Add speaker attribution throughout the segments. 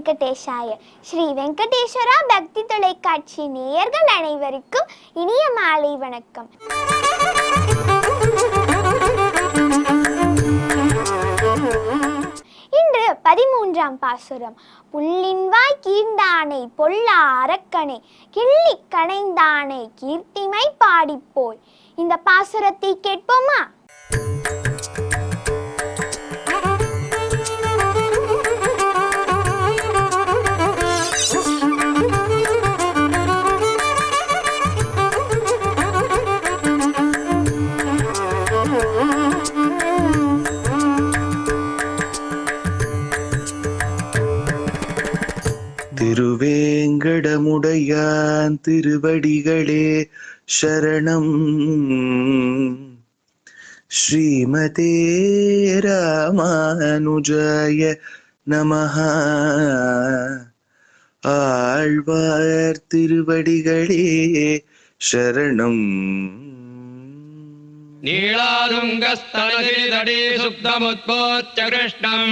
Speaker 1: வெங்கடேஷாய. ஸ்ரீ வெங்கடேஸ்வரா பக்தி தொலைக்காட்சி நேயர்கள் அனைவருக்கும் இனிய மாலை வணக்கம். இன்று 13ஆம் பாசுரம். புள்ளின்வாய் கீண்டானை பொல்லா அரக்கனை கிள்ளி கணைந்தானை கீர்த்திமை பாடிப்போய். இந்த பாசுரத்தை கேட்போமா?
Speaker 2: திருவேங்கடமுடையான் திருவடிகளே சரணம். ஸ்ரீமதே ராமானுஜாய நமஹ. ஆழ்வார் திருவடிகளே சரணம்.
Speaker 3: நீளாதுங்கஸ்தனகிரிதடே சுப்தமுத்போத்ய கிருஷ்ணம்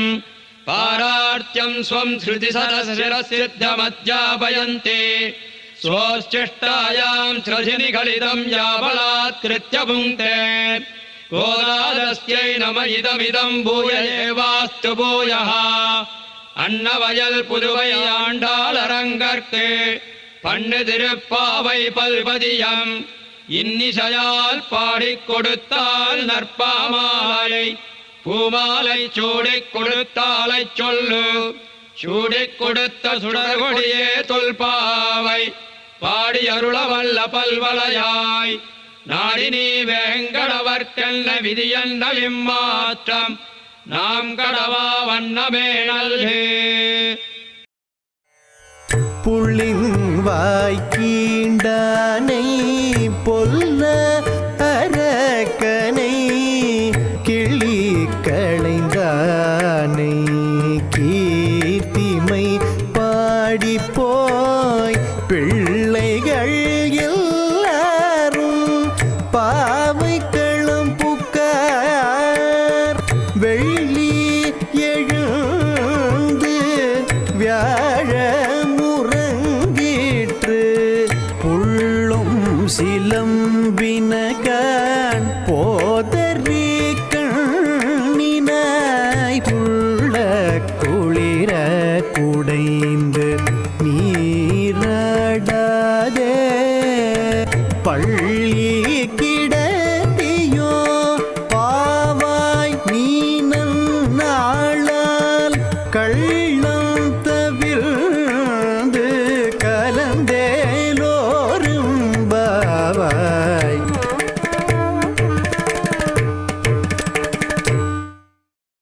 Speaker 3: பாரார்த்தியம் ஸ்வம் ஸ்ருதி சரசிரசித்தமத்யாபயந்தே ஸ்வோச்சிஷ்டாயாம் ஸ்ரஜினிகலிதம் யாபலாத்கிருத்ய புங்க்தே. கோதாதஸ்யை நம இதமிதம் பூய ஏவாஸ்து பூயः. அன்னவயல் புதுவை ஆண்டாள் அரங்கற்கு பண்ணு திருப்பாவை பல்பதியம் இன்னிசையால் பாடிக் கொடுத்தால் நற்பாமாலை பூமாலை சூடிக் கொடுத்தாலை சொல்லு. சூடிக் கொடுத்த சுடர்கொடியே தொல்பாவை பாடி அருளவல்ல பல்வளையாய். நாடி நீ வேங்கடவர்க்கென்ன விதியென்ன இம்மாற்றம் நாம் கடவா வண்ணமே நல்கு.
Speaker 4: புள்ளின் வாய்க்கீண்டானை பொல்ல அரக்கனை கிள்ளி களைந்தானை கீர்த்திமை பாடிப்போய். பிள்ளைகள் எல்லாரும் பாவைக்களம் புக்கார் வெள்ளி எழுந்து வியாழ முறங்கிற்று புள்ளும் சிலம்பினகான் போதறி கண்ணினாய் புள்ள குளிர குடைந்து நீராடாதே பள்ளி கிடத்தியோ பாவாய் நீ நன்னாளால் கள்ளம் தவிர்ந்து கலந்தேலோரும் பாவாய்.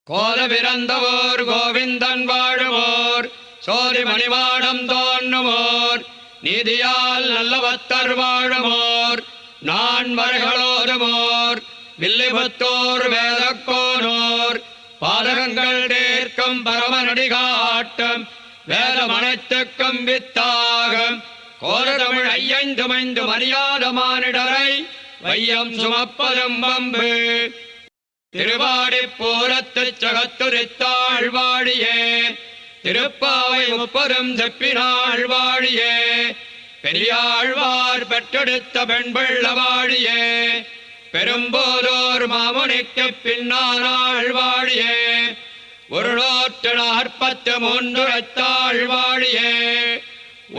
Speaker 3: கோல பிறந்தவோர் கோவிந்தன் வாழுவோர் சோதி மணிமாடம் தோன்றுமோர் நீதியால் நல்லவத்தர் வாழுமோர் நான்மறைகளோருமோர் வில்லிபுத்தோர் வேதக்கோனோர் பாதகங்கள் தேர்க்கும் பரமநடி காட்டும் வேதம் அனைத்துக்கும் வித்தாகும் கோரதமிழ் ஐயந்துமைந்து மரியாத மானிடரை வையம் சுமப்பதும் வம்பு. திருவாடி பூரத்துச் சகத்துரித்தாள் வாழியே திருப்பாவை முப்பதும் செப்பினாள் வாழியே. பெரியாழ்வார் பெற்றெடுத்த பெண்பிள்ள வாழியே பெரும்போதோர் மாமுனிக்கு பின்னானாள் வாழியே. ஒரு 143 வாழியே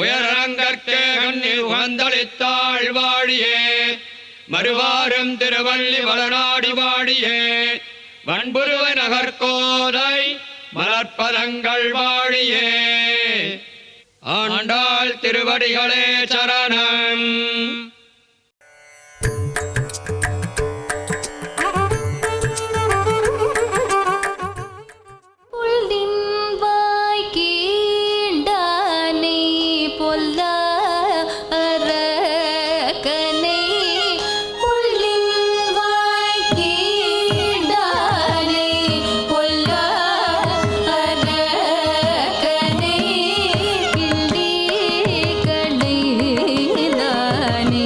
Speaker 3: உயரங்கற்கே கண்ணி உகந்தளித்தாள் வாழியே. மறுவாரும் திருவள்ளி வளநாடி வாழியே வன்புருவ நகர்கோதை மலர்பதங்கள் வாழியே. ஆண்டாள் திருவடிகளே சரணம்.
Speaker 5: நீ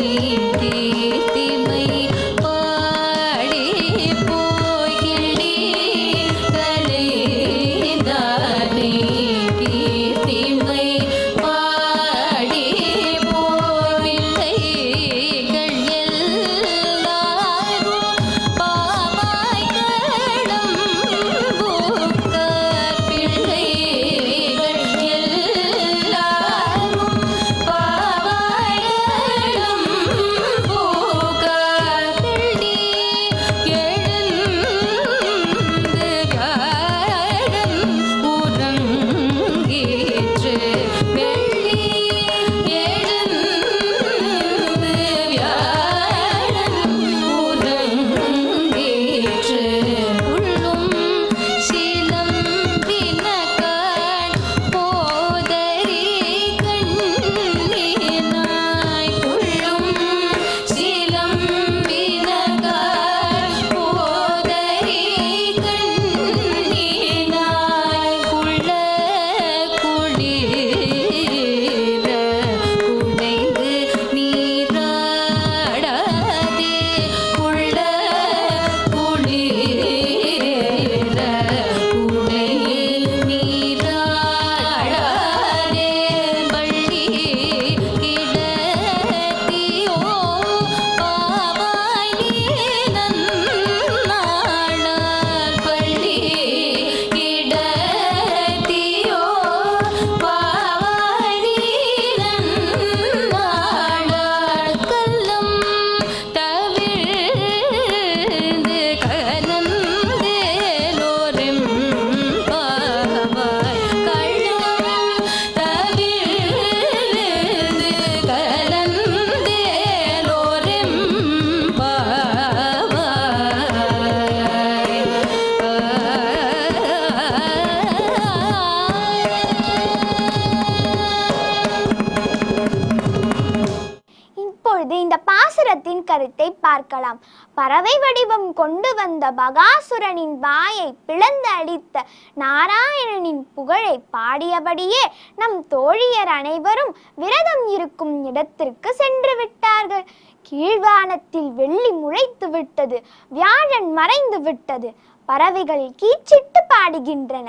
Speaker 1: பாசுரத்தின் கருத்தை பார்க்கலாம். பறவை வடிவம் கொண்டு வந்த பகாசுரனின் வாயை பிளந்து அடித்த நாராயணனின் புகழை பாடியபடியே நம் தோழியர் அனைவரும் விரதம் இருக்கும் இடத்திற்கு சென்று விட்டார்கள். கீழ்வானத்தில் வெள்ளி முளைத்து விட்டது, வியாழன் மறைந்து விட்டது. பறவைகள் கீச்சிட்டு பாடுகின்றன.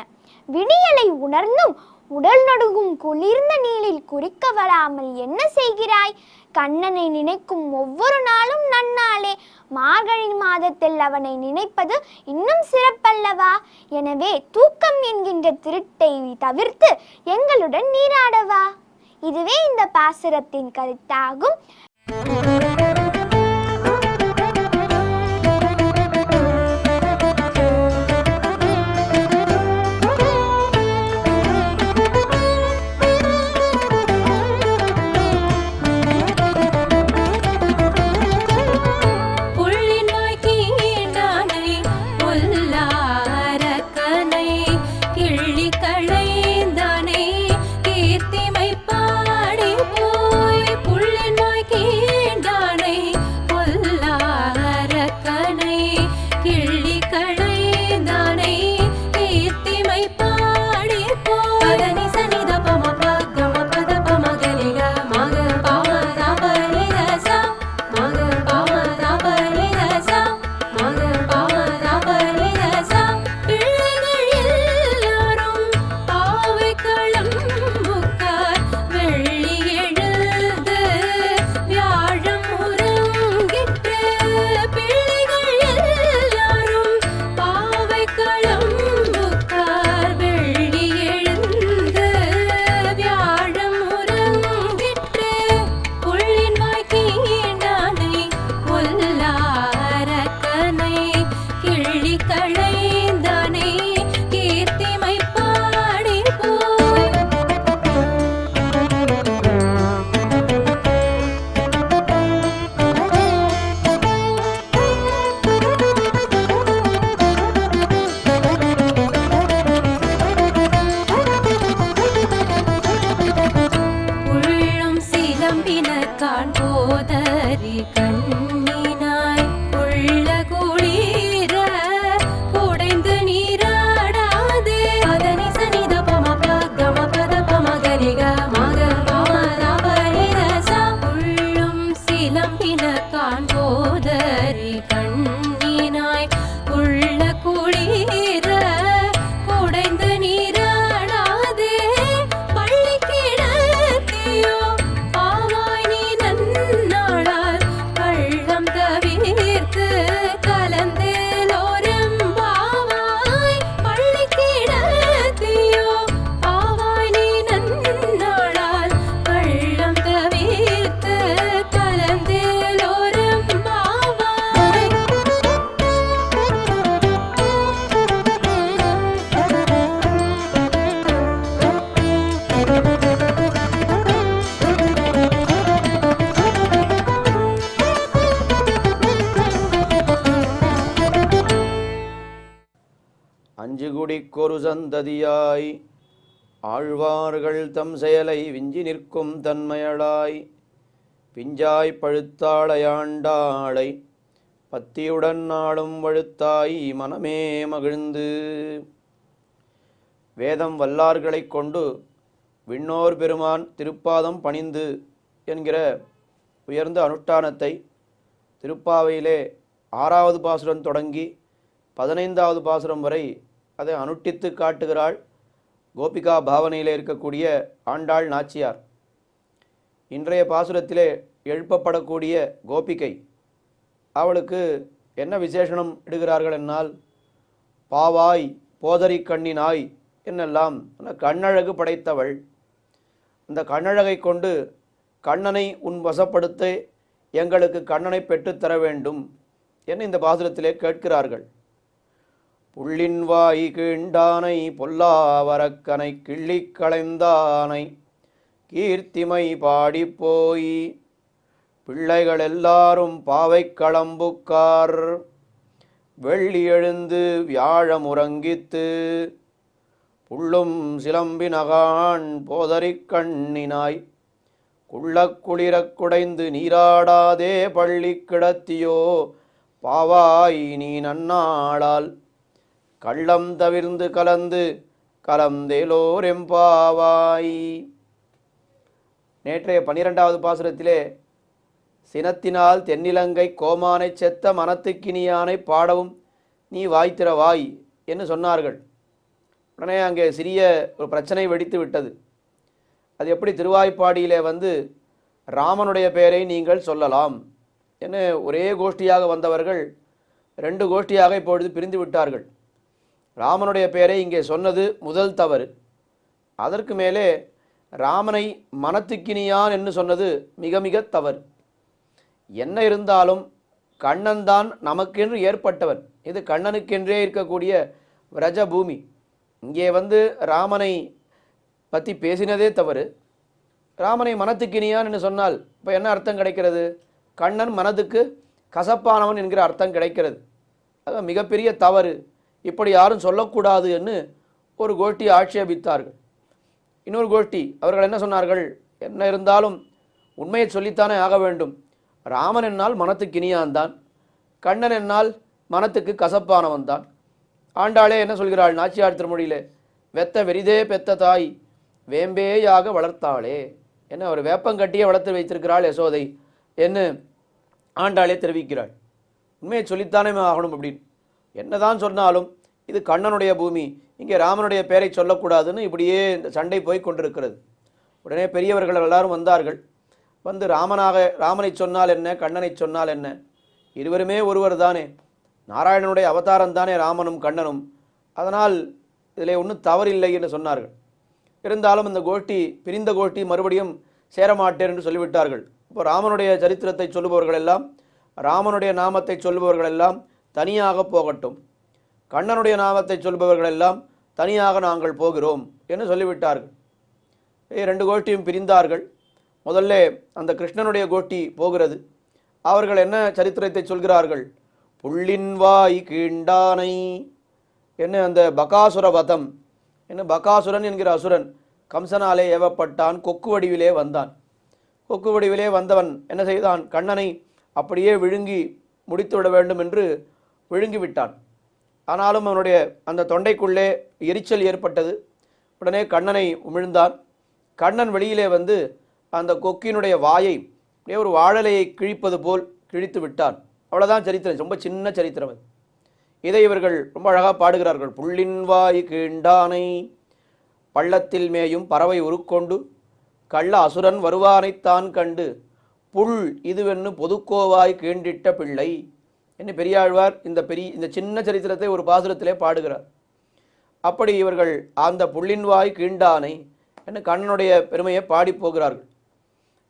Speaker 1: விடியலை உணர்ந்தும் உடல் நடுங்கும் குளிர்ந்த நீளில் குறிக்க வராமல் என்ன செய்கிறாய்? கண்ணனை நினைக்கும் ஒவ்வொரு நாளும் நன்னாளே. மார்கழி மாதத்தில் அவனை நினைப்பது இன்னும் சிறப்பல்லவா? எனவே தூக்கம் என்கின்ற திருட்டை தவிர்த்து எங்களுடன் நீராடவா. இதுவே இந்த பாசுரத்தின் கருத்தாகும்.
Speaker 5: அஞ்சுகுடிக்கொரு சந்ததியாய் ஆழ்வார்கள் தம் செயலை விஞ்சி நிற்கும் தன்மையளாய் பிஞ்சாய் பழுத்தாளையாண்டாளை பத்தியுடன் நாளும் வழுத்தாய் மனமே மகிழ்ந்து. வேதம் வல்லார்களைக் கொண்டு விண்ணோர் பெருமான் திருப்பாதம் பணிந்து என்கிற உயர்ந்த அனுஷ்டானத்தை திருப்பாவையிலே 6வது பாசுரம் தொடங்கி 15வது பாசுரம் வரை அதை அனுட்டித்து காட்டுகிறாள் கோபிகா பாவனையிலே இருக்கக்கூடிய ஆண்டாள் நாச்சியார். இன்றைய பாசுரத்திலே எழுப்பப்படக்கூடிய கோபிகை, அவளுக்கு என்ன விசேஷனம் இடுகிறார்கள் என்னால், பாவாய் போதரி கண்ணினாய் என்னெல்லாம் கண்ணழகு படைத்தவள். அந்த கண்ணழகை கொண்டு கண்ணனை உன் வசப்படுத்த எங்களுக்கு கண்ணனை பெற்றுத்தர வேண்டும் என்று இந்த பாசுரத்திலே கேட்கிறார்கள். புள்ளின் வாய் கீண்டானை பொல்லாவரக்கனை கிள்ளிக் களைந்தானை கீர்த்திமை பாடிப்போய் பிள்ளைகள் எல்லாரும் பாவை களம்புக்கார் வெள்ளி எழுந்து வியாழமுறங்கித்து புள்ளும் சிலம்பினகான் போதரிக் கண்ணினாய் குள்ளக்குளிரக் குடைந்து நீராடாதே பள்ளி கிடத்தியோ பாவாய் நீ நன்னாளால் கள்ளம் தவிர்ந்து கலந்து கலந்தேலோரெம்பாவாய். நேற்றைய 12வது பாசுரத்திலே சினத்தினால் தென்னிலங்கை கோமானை செத்த மனத்துக்கினியானை பாடவும் நீ வாய்த்திரவாய் என்று சொன்னார்கள். உடனே அங்கே சிறிய ஒரு பிரச்சனை வெடித்து விட்டது. அது எப்படி திருவாய்ப்பாடியிலே வந்து ராமனுடைய பெயரை நீங்கள் சொல்லலாம் என ஒரே கோஷ்டியாக வந்தவர்கள் 2 கோஷ்டியாக இப்பொழுது பிரிந்து விட்டார்கள். ராமனுடைய பெயரை இங்கே சொன்னது முதல் தவறு. அதற்கு மேலே ராமனை மனத்துக்கினியான் என்று சொன்னது மிக மிக தவறு. என்ன இருந்தாலும் கண்ணன் தான் நமக்கென்று ஏற்பட்டவன். இது கண்ணனுக்கென்றே இருக்கக்கூடிய விரஜபூமி. இங்கே வந்து ராமனை பற்றி பேசினதே தவறு. ராமனை மனத்துக்கினியான் என்று சொன்னால் இப்போ என்ன அர்த்தம் கிடைக்கிறது? கண்ணன் மனதுக்கு கசப்பானவன் என்கிற அர்த்தம் கிடைக்கிறது. அது மிகப்பெரிய தவறு. இப்படி யாரும் சொல்லக்கூடாது என்று ஒரு கோஷ்டி ஆட்சேபித்தார்கள். இன்னொரு கோஷ்டி அவர்கள் என்ன சொன்னார்கள்? என்ன இருந்தாலும் உண்மையை சொல்லித்தானே ஆக வேண்டும். ராமன் என்னால் மனத்துக்கினியான் தான், கண்ணன் என்னால் மனத்துக்கு கசப்பானவன் தான். ஆண்டாளே என்ன சொல்கிறாள் நாச்சியார் திருமொழியிலே? வெத்த வெறிதே பெத்த தாய் வேம்பேயாக வளர்த்தாளே. என்ன ஒரு வேப்பங்கட்டியை வளர்த்து வைத்திருக்கிறாள் யசோதை என்று ஆண்டாளே தெரிவிக்கிறாள். உண்மையை சொல்லித்தானே ஆகணும் அப்படின்னு. என்னதான் சொன்னாலும் இது கண்ணனுடைய பூமி, இங்கே ராமனுடைய பெயரை சொல்லக்கூடாதுன்னு இப்படியே இந்த சண்டை போய் கொண்டிருக்கிறது. உடனே பெரியவர்கள் எல்லாரும் வந்தார்கள். வந்து ராமனை சொன்னால் என்ன, கண்ணனை சொன்னால் என்ன? இருவருமே ஒருவர் தானே, நாராயணனுடைய அவதாரம் தானே ராமனும் கண்ணனும். அதனால் இதில் ஒன்றும் தவறில்லை என்று சொன்னார்கள். இருந்தாலும் இந்த கோஷ்டி பிரிந்த கோஷ்டி மறுபடியும் சேரமாட்டேன் என்று சொல்லிவிட்டார்கள். இப்போ ராமனுடைய சரித்திரத்தை சொல்லுபவர்கள் எல்லாம், ராமனுடைய நாமத்தை சொல்லுபவர்கள் எல்லாம் தனியாக போகட்டும், கண்ணனுடைய நாமத்தை சொல்பவர்கள் எல்லாம் தனியாக நாங்கள் போகிறோம் என்று சொல்லிவிட்டார்கள். 2 கோஷ்டியும் பிரிந்தார்கள். முதல்ல அந்த கிருஷ்ணனுடைய கோஷ்டி போகிறது. அவர்கள் என்ன சரித்திரத்தை சொல்கிறார்கள்? புள்ளின் வாய் கீண்டானை என்ன அந்த பகாசுர வதம் என்ன, பகாசுரன் என்கிற அசுரன் கம்சனாலே ஏவப்பட்டான், கொக்கு வடிவிலே வந்தான். கொக்கு வடிவிலே வந்தவன் என்ன செய்தான்? கண்ணனை அப்படியே விழுங்கி முடித்துவிட வேண்டும் என்று விழுங்கிவிட்டான். ஆனாலும் அவனுடைய அந்த தொண்டைக்குள்ளே எரிச்சல் ஏற்பட்டது. உடனே கண்ணனை உமிழ்ந்தான். கண்ணன் வெளியிலே வந்து அந்த கொக்கினுடைய வாயை அப்படியே ஒரு வாழலையை கிழிப்பது போல் கிழித்து விட்டான். அவ்வளோதான் சரித்திரம். ரொம்ப சின்ன சரித்திரம் அது. இதை இவர்கள் ரொம்ப அழகாக பாடுகிறார்கள். புள்ளின் வாய் கீண்டானை பள்ளத்தில் மேயும் பறவை உருக்கொண்டு கள்ள அசுரன் வருவானைத்தான் கண்டு புல் இதுவென்னு பொதுக்கோவாய் கீண்டிட்ட பிள்ளை என்று பெரியாழ்வார் இந்த சின்ன சரித்திரத்தை ஒரு பாசுரத்திலே பாடுகிறார். அப்படி இவர்கள் அந்த புள்ளின் வாய் கீண்டானை என்று கண்ணனுடைய பெருமையை பாடி போகிறார்கள்.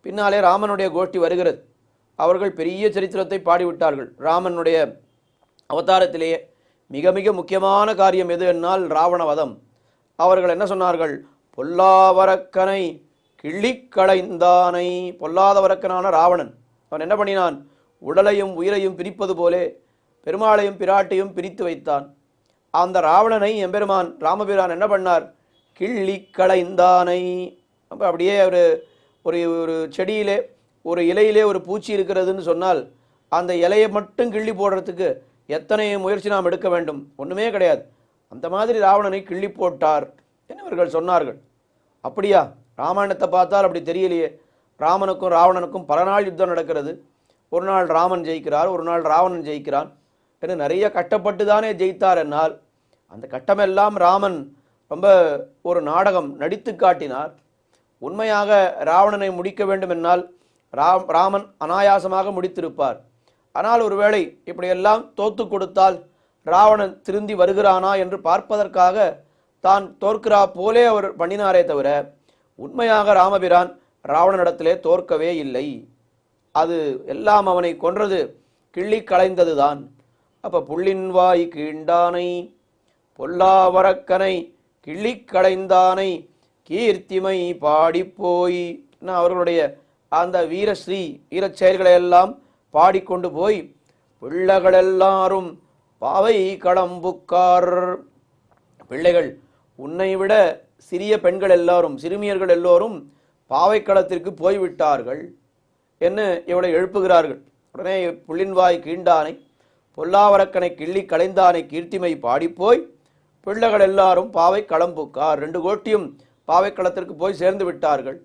Speaker 5: பின்னாலே ராமனுடைய கோஷ்டி வருகிறது. அவர்கள் பெரிய சரித்திரத்தை பாடிவிட்டார்கள். ராமனுடைய அவதாரத்திலேயே மிக மிக முக்கியமான காரியம் எது என்னால் ராவணவதம். அவர்கள் என்ன சொன்னார்கள்? பொல்லாவரக்கனை கிள்ளிக்களைந்தானை. பொல்லாதவரக்கனான ராவணன் அவன் என்ன பண்ணினான்? உடலையும் உயிரையும் பிரிப்பது போலே பெருமாளையும் பிராட்டையும் பிரித்து வைத்தான். அந்த ராவணனை எம்பெருமான் ராமபிரான் என்ன பண்ணார்? கிள்ளிக்களைந்தானை. அப்போ அப்படியே ஒரு ஒரு செடியிலே ஒரு இலையிலே ஒரு பூச்சி இருக்கிறதுன்னு சொன்னால் அந்த இலையை மட்டும் கிள்ளி போடுறதுக்கு எத்தனை முயற்சி நாம் எடுக்க வேண்டும்? ஒன்றுமே கிடையாது. அந்த மாதிரி ராவணனை கிள்ளி போட்டார் என்று இவர்கள் சொன்னார்கள். அப்படியா? ராமாயணத்தை பார்த்தால் அப்படி தெரியலையே. ராமனுக்கும் ராவணனுக்கும் பல நாள் யுத்தம் நடக்கிறது. ஒரு நாள் ராமன் ஜெயிக்கிறார், ஒரு நாள் ராவணன் ஜெயிக்கிறான் என்று நிறைய கட்டப்பட்டு தானே ஜெயித்தார். என்னால் அந்த கட்டமெல்லாம் ராமன் ரொம்ப ஒரு நாடகம் நடித்து காட்டினார். உண்மையாக ராவணனை முடிக்க வேண்டும் என்னால் ராமன் அனாயாசமாக முடித்திருப்பார். ஆனால் ஒருவேளை இப்படியெல்லாம் தோத்து கொடுத்தால் ராவணன் திருந்தி வருகிறானா என்று பார்ப்பதற்காக தான் தோற்கிறா போலே அவர் பண்ணினாரே தவிர உண்மையாக ராமபிரான் ராவணனிடத்திலே தோற்கவே இல்லை. அது எல்லாம் அவனை கொன்றது கிள்ளி களைந்தது தான். அப்போ புள்ளின் வாய் கீண்டானை பொல்லாவரக்கனை கிள்ளி களைந்தானை கீர்த்திமை பாடிப்போய் அவர்களுடைய அந்த வீரஸ்ரீ வீரச் செயல்களை எல்லாம் பாடிக்கொண்டு போய் பிள்ளைகள் எல்லாரும் பாவை களம்புக்கார். பிள்ளைகள் உன்னை விட சிறிய பெண்கள் எல்லாரும் சிறுமியர்கள் எல்லோரும் பாவைக்களத்திற்கு போய்விட்டார்கள் என்று இவளை எழுப்புகிறார்கள். உடனே புள்ளின்வாய் கீண்டானை பொல்லாவரக்கனை கிள்ளி களைந்தானை கீர்த்திமை பாடிப்போய் பிள்ளைகள் எல்லாரும் பாவை களம்புக்கார். 2 கோட்டியும் பாவைக்களத்திற்கு போய் சேர்ந்து விட்டார்கள்.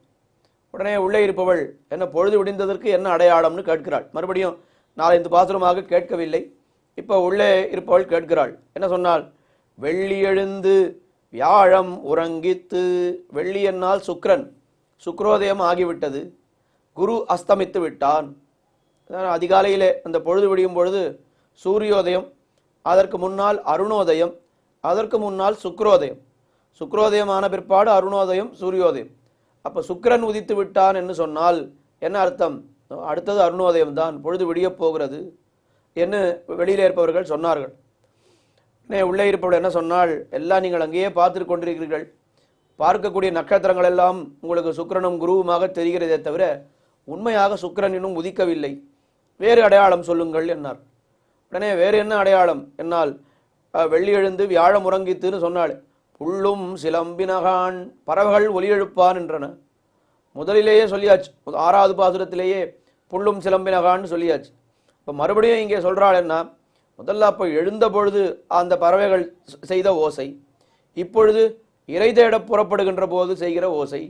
Speaker 5: உடனே உள்ளே இருப்பவள் என்ன பொழுது விடிந்ததற்கு என்ன அடையாளம்னு கேட்கிறாள். மறுபடியும் 4-5 பாசுரமாக கேட்கவில்லை. இப்போ உள்ளே இருப்பவள் கேட்கிறாள். என்ன சொன்னால், வெள்ளி எழுந்து வியாழம் உறங்கித்து. வெள்ளி என்னால் சுக்கிரன், சுக்ரோதயம் ஆகிவிட்டது. குரு அஸ்தமித்து விட்டான். அதிகாலையிலே அந்த பொழுது விடியும் பொழுது சூரியோதயம், அதற்கு முன்னால் அருணோதயம், அதற்கு முன்னால் சுக்ரோதயம். சுக்ரோதயமான பிற்பாடு அருணோதயம், சூரியோதயம். அப்போ சுக்கிரன் உதித்து விட்டான் என்று சொன்னால் என்ன அர்த்தம்? அடுத்தது அருணோதயம் தான், பொழுது விடியப் போகிறது என்று வெளியிலே இருப்பவர்கள் சொன்னார்கள். உள்ளே இருப்பவர்கள் என்ன சொன்னால், எல்லாம் நீங்கள் அங்கேயே பார்த்து கொண்டிருக்கிறீர்கள், பார்க்கக்கூடிய நட்சத்திரங்கள் எல்லாம் உங்களுக்கு சுக்கிரனும் குருவுமாக தெரிகிறதே தவிர உண்மையாக சுக்கிரன் இன்னும் உதிக்கவில்லை. வேறு அடையாளம் சொல்லுங்கள் என்னார். உடனே வேறு என்ன அடையாளம் என்னால், வெள்ளி எழுந்து வியாழம் உறங்கித்துன்னு சொன்னாள். புள்ளும் சிலம்பினகான், பறவைகள் ஒலி எழுப்பான் என்றன. முதலிலேயே சொல்லியாச்சு, 6வது பாசுரத்திலேயே புள்ளும் சிலம்பினகான்னு சொல்லியாச்சு. இப்போ மறுபடியும் இங்கே சொல்கிறாள் என்ன, முதல்ல அப்போ எழுந்த பொழுது அந்த பறவைகள் செய்த ஓசை, இப்பொழுது இறை தேட புறப்படுகின்ற போது செய்கிற ஓசை.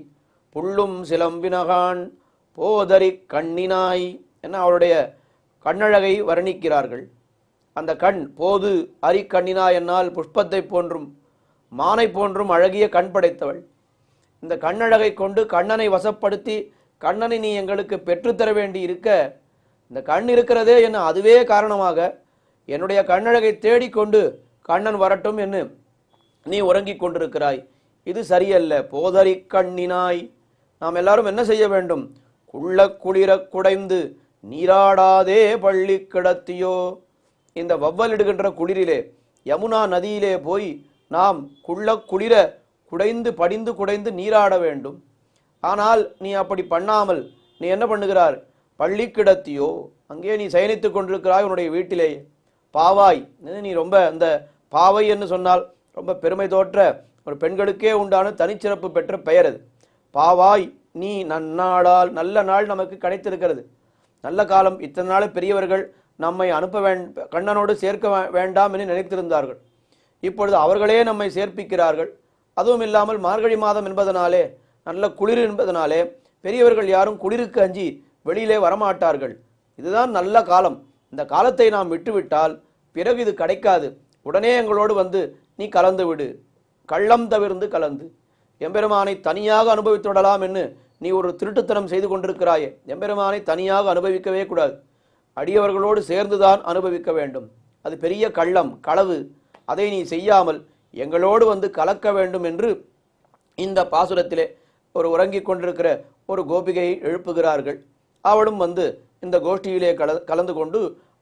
Speaker 5: புள்ளும் சிலம்பினகான் போதரி கண்ணினாய் என்ன அவளுடைய கண்ணழகை வர்ணிக்கிறார்கள். அந்த கண் போது அரி கண்ணினாய் என்னால் புஷ்பத்தை போன்றும் மானை போன்றும் அழகிய கண் படைத்தவள். இந்த கண்ணழகை கொண்டு கண்ணனை வசப்படுத்தி கண்ணனை நீ எங்களுக்கு பெற்றுத்தர வேண்டி இருக்க, இந்த கண் இருக்கிறதே என்ன அதுவே காரணமாக என்னுடைய கண்ணழகை தேடிக்கொண்டு கண்ணன் வரட்டும் என்று நீ உறங்கிக் கொண்டிருக்கிறாய். இது சரியல்ல. போதரி கண்ணினாய், நாம் எல்லாரும் என்ன செய்ய வேண்டும்? குள்ள குளிர குடைந்து நீராடாதே பள்ளி கிடத்தியோ. இந்த வவ்வலிடுகின்ற குளிரிலே யமுனா நதியிலே போய் நாம் குள்ள குளிர குடைந்து படிந்து குடைந்து நீராட வேண்டும். ஆனால் நீ அப்படி பண்ணாமல் நீ என்ன பண்ணுகிறார்? பள்ளி கிடத்தியோ, அங்கே நீ சயனித்து கொண்டிருக்கிறாய் உன்னுடைய வீட்டிலேயே. பாவாய், நீ ரொம்ப அந்த பாவை என்று சொன்னால் ரொம்ப பெருமை தோற்ற ஒரு பெண்களுக்கே உண்டான தனிச்சிறப்பு பெற்ற பெயர் அது. பாவாய் நீ நன்னாளால், நல்ல நாள் நமக்கு கிடைத்திருக்கிறது, நல்ல காலம். இத்தனை நாள் பெரியவர்கள் நம்மை அனுப்ப கண்ணனோடு சேர்க்க வேண்டாம் என்று நினைத்திருந்தார்கள். இப்பொழுது அவர்களே நம்மை சேர்ப்பிக்கிறார்கள். அதுவும் இல்லாமல் மார்கழி மாதம் என்பதனாலே, நல்ல குளிர் என்பதனாலே பெரியவர்கள் யாரும் குளிருக்கு அஞ்சி வெளியிலே வரமாட்டார்கள். இதுதான் நல்ல காலம். இந்த காலத்தை நாம் விட்டுவிட்டால் பிறகு இது கிடைக்காது. உடனே எங்களோடு வந்து நீ கலந்து விடு, கள்ளம் தவிர்ந்து கலந்து எம்பெருமானை தனியாக அனுபவித்து விடலாம் என்று நீ ஒரு திருட்டுத்தனம் செய்து கொண்டிருக்கிறாயே. எம்பெருமானை தனியாக அனுபவிக்கவே கூடாது, அடியவர்களோடு சேர்ந்துதான் அனுபவிக்க வேண்டும். அது பெரிய கள்ளம், களவு. அதை நீ செய்யாமல் எங்களோடு வந்து கலக்க வேண்டும் என்று இந்த பாசுரத்திலே ஒரு உறங்கிக் கொண்டிருக்கிற ஒரு கோபிகையை எழுப்புகிறார்கள். அவளும் வந்து இந்த கோஷ்டியிலே கலந்து கொண்டு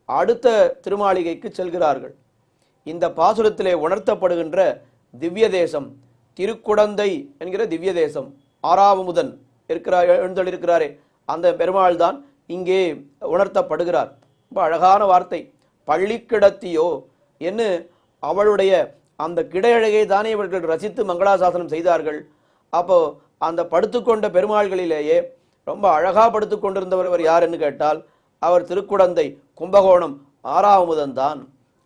Speaker 5: அடுத்த திருமாளிகைக்கு செல்கிறார்கள். இந்த பாசுரத்திலே உணர்த்தப்படுகின்ற திவ்ய தேசம் திருக்குடந்தை என்கிற திவ்ய தேசம். ஆறாவமுதன் எழுந்தளிருக்கிறாரே அந்த பெருமாள் தான் இங்கே உணர்த்தப்படுகிறார். ரொம்ப அழகான வார்த்தை, பள்ளி கிடத்தியோ என்று. அவளுடைய அந்த கிடையழகை தானே இவர்கள் ரசித்து மங்களாசாசனம் செய்தார்கள். அப்போ அந்த படுத்துக்கொண்ட பெருமாள்களிலேயே ரொம்ப அழகா படுத்து கொண்டிருந்தவர் யாருன்னு கேட்டால் அவர் திருக்குடந்தை கும்பகோணம் ஆறாவமுதன் தான்.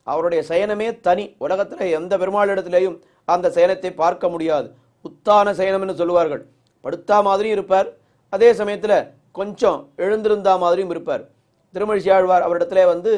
Speaker 5: அவருடைய சயனமே தனி. உலகத்தில் எந்த பெருமாளிடத்திலேயும் அந்த சயனத்தை பார்க்க முடியாது. உத்தான சயனம் என்று சொல்லுவார்கள். படுத்தா மாதிரியும் இருப்பார், அதே சமயத்தில் கொஞ்சம் எழுந்திருந்தா மாதிரியும் இருப்பார். திருமழிசை ஆழ்வார் அவரிடத்துல வந்து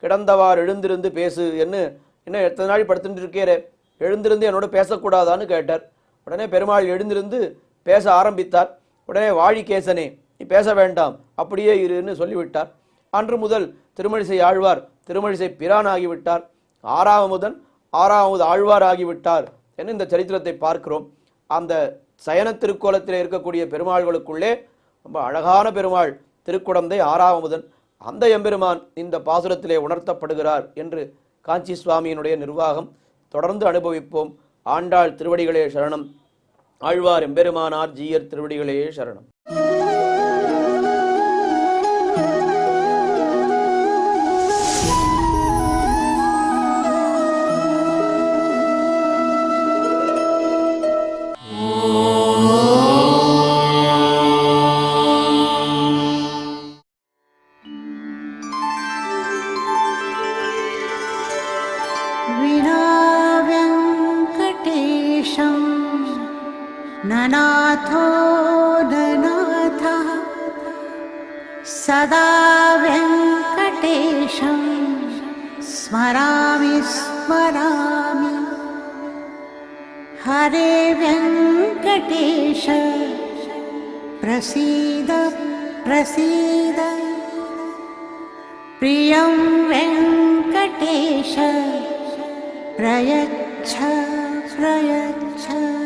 Speaker 5: கிடந்தவார் எழுந்திருந்து பேசு என்று, இன்னும் எத்தனை நாள் படுத்துட்டு இருக்கேரே, எழுந்திருந்து என்னோட பேசக்கூடாதான்னு கேட்டார். உடனே பெருமாள் எழுந்திருந்து பேச ஆரம்பித்தார். உடனே வாழிகேசனே நீ பேச வேண்டாம், அப்படியே இருன்னு சொல்லிவிட்டார். அன்று முதல் திருமழிசை ஆழ்வார் திருமழிசை பிரான் ஆகிவிட்டார், ஆறாவமுதன் ஆறாவது ஆழ்வார் ஆகிவிட்டார் என்று இந்த சரித்திரத்தை பார்க்கிறோம். அந்த சயன திருக்கோலத்தில் இருக்கக்கூடிய பெருமாள்களுக்குள்ளே ரொம்ப அழகான பெருமாள் திருக்குடந்தை ஆறாவமுதன். அந்த எம்பெருமான் இந்த பாசுரத்திலே உணர்த்தப்படுகிறார் என்று காஞ்சி சுவாமியினுடைய நிர்வாகம். தொடர்ந்து அனுபவிப்போம். ஆண்டாள் திருவடிகளே சரணம். ஆழ்வார் எம்பெருமானார் ஜீயர் திருவடிகளே சரணம்.
Speaker 6: ननाथो ननाथः सदा वेङ्कटेशं स्मरामि स्मरामि हरे वेङ्कटेश प्रसीद प्रसीद प्रियं वेङ्कटेश प्रयच्छ प्रयच्छ